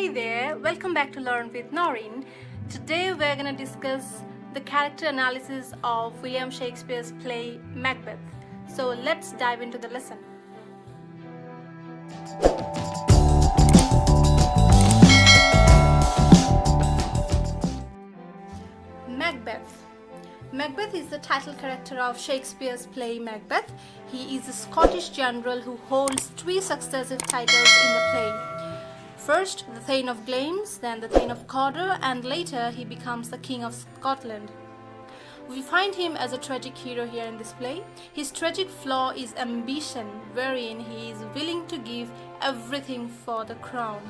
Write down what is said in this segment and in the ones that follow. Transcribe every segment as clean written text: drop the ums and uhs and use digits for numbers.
Hey there, welcome back to Learn with Nowrin. Today we're going to discuss the character analysis of William Shakespeare's play Macbeth. So let's dive into the lesson. Macbeth. Macbeth is the title character of Shakespeare's play Macbeth. He is a Scottish general who holds three successive titles in the play. First, the Thane of Glamis, then the Thane of Cawdor, and later he becomes the King of Scotland. We find him as a tragic hero here in this play. His tragic flaw is ambition, wherein he is willing to give everything for the crown.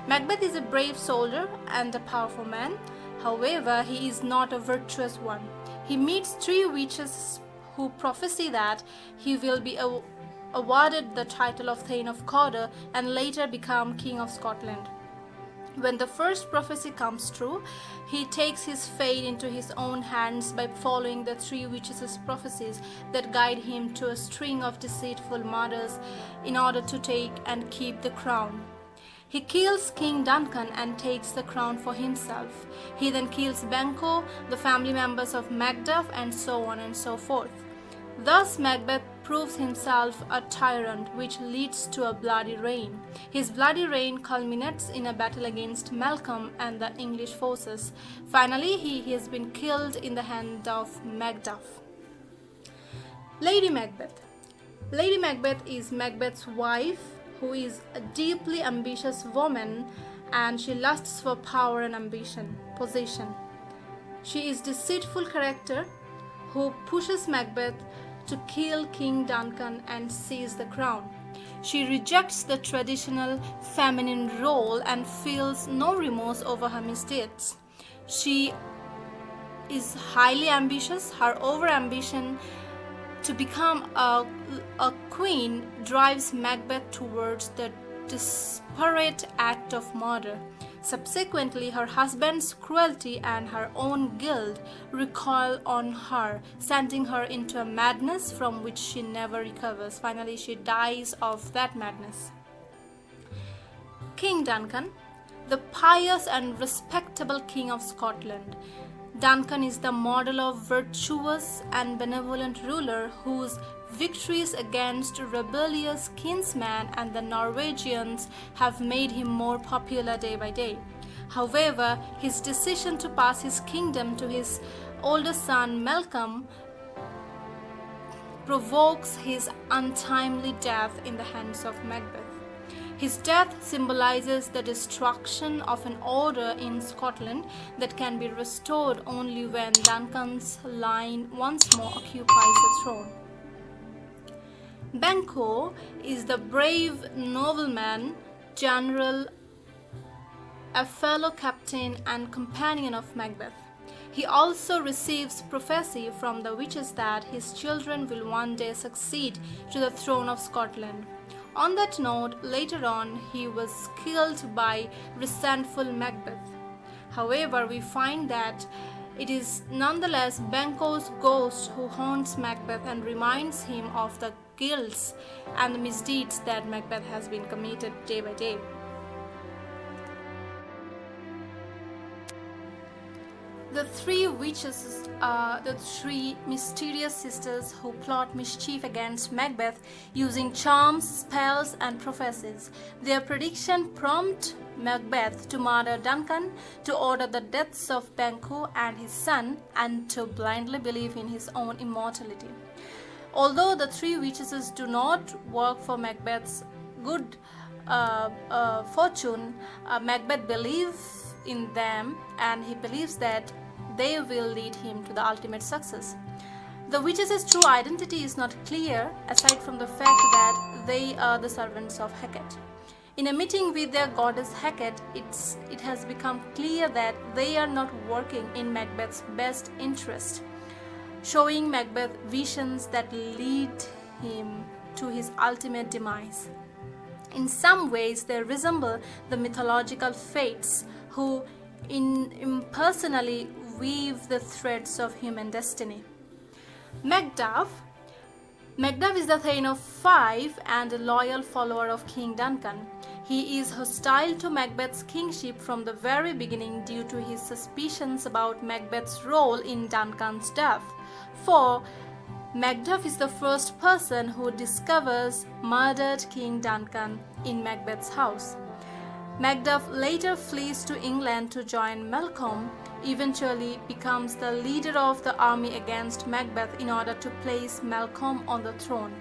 Macbeth is a brave soldier and a powerful man. However, he is not a virtuous one. He meets three witches who prophesy that he will be awarded the title of Thane of Cawdor and later become King of Scotland. When the first prophecy comes true, he takes his fate into his own hands by following the three witches' prophecies that guide him to a string of deceitful murders in order to take and keep the crown. He kills King Duncan and takes the crown for himself. He then kills Banquo, the family members of Magdaf, and so on and so forth. Thus Macbeth proves himself a tyrant, which leads to a bloody reign. His bloody reign culminates in a battle against Malcolm and the English forces. Finally, he has been killed in the hand of Magdaf. Lady Macbeth. Lady Macbeth is Macbeth's wife, who is a deeply ambitious woman, and she lusts for power and position. She is a deceitful character who pushes Macbeth to kill King Duncan and seize the crown. She rejects the traditional feminine role and feels no remorse over her misdeeds. She is highly ambitious. Her over-ambition to become a queen drives Macbeth towards the desperate act of murder. Subsequently, her husband's cruelty and her own guilt recoil on her, sending her into a madness from which she never recovers. Finally, she dies of that madness. King Duncan, the pious and respectable King of Scotland. Duncan is the model of virtuous and benevolent ruler whose victories against rebellious kinsmen and the Norwegians have made him more popular day by day. However, his decision to pass his kingdom to his older son Malcolm provokes his untimely death in the hands of Macbeth. His death symbolizes the destruction of an order in Scotland that can be restored only when Duncan's line once more occupies the throne. Banquo is the brave nobleman, general, a fellow captain and companion of Macbeth. He also receives prophecy from the witches that his children will one day succeed to the throne of Scotland. On that note, later on, he was killed by resentful Macbeth. However, we find that it is nonetheless Banquo's ghost who haunts Macbeth and reminds him of the guilts and the misdeeds that Macbeth has been committed day by day. The three witches are the three mysterious sisters who plot mischief against Macbeth using charms, spells, and prophecies. Their prediction prompts Macbeth to murder Duncan, to order the deaths of Banquo and his son, and to blindly believe in his own immortality. Although the three witches do not work for Macbeth's good fortune, Macbeth believes in them and he believes that they will lead him to the ultimate success. The witches' true identity is not clear, aside from the fact that they are the servants of Hecate. In a meeting with their goddess Hecate, it has become clear that they are not working in Macbeth's best interest, showing Macbeth visions that lead him to his ultimate demise. In some ways, they resemble the mythological fates who impersonally weave the threads of human destiny. Magdaf is the Thane of Fife and a loyal follower of King Duncan. He is hostile to Macbeth's kingship from the very beginning due to his suspicions about Macbeth's role in Duncan's death. For Magdaf is the first person who discovers murdered King Duncan in Macbeth's house. Macduff later flees to England to join Malcolm, eventually becomes the leader of the army against Macbeth in order to place Malcolm on the throne.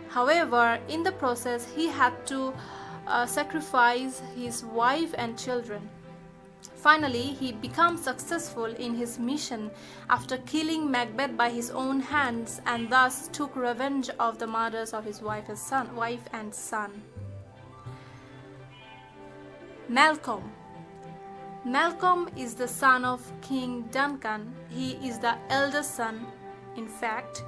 However, in the process, he had to sacrifice his wife and children. Finally, he becomes successful in his mission after killing Macbeth by his own hands and thus took revenge of the murders of his wife and son. Malcolm. Malcolm is the son of King Duncan. He is the eldest son, in fact.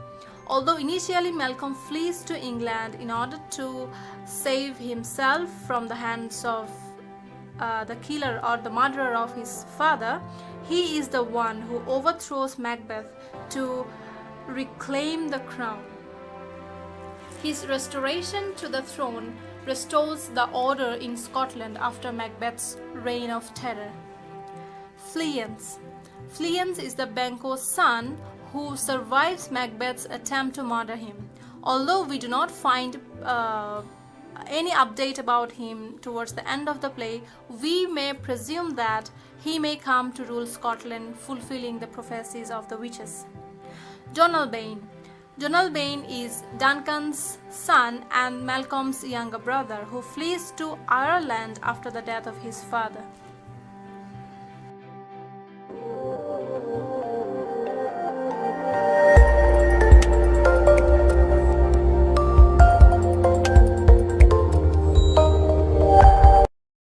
Although initially Malcolm flees to England in order to save himself from the hands of the killer or the murderer of his father, he is the one who overthrows Macbeth to reclaim the crown. His restoration to the throne restores the order in Scotland after Macbeth's reign of terror. Fliers. Fliers is the Banquo's son who survives Macbeth's attempt to murder him. Although we do not find any update about him towards the end of the play, we may presume that he may come to rule Scotland, fulfilling the prophecies of the witches. Donalbain. Donalbain is Duncan's son and Malcolm's younger brother who flees to Ireland after the death of his father.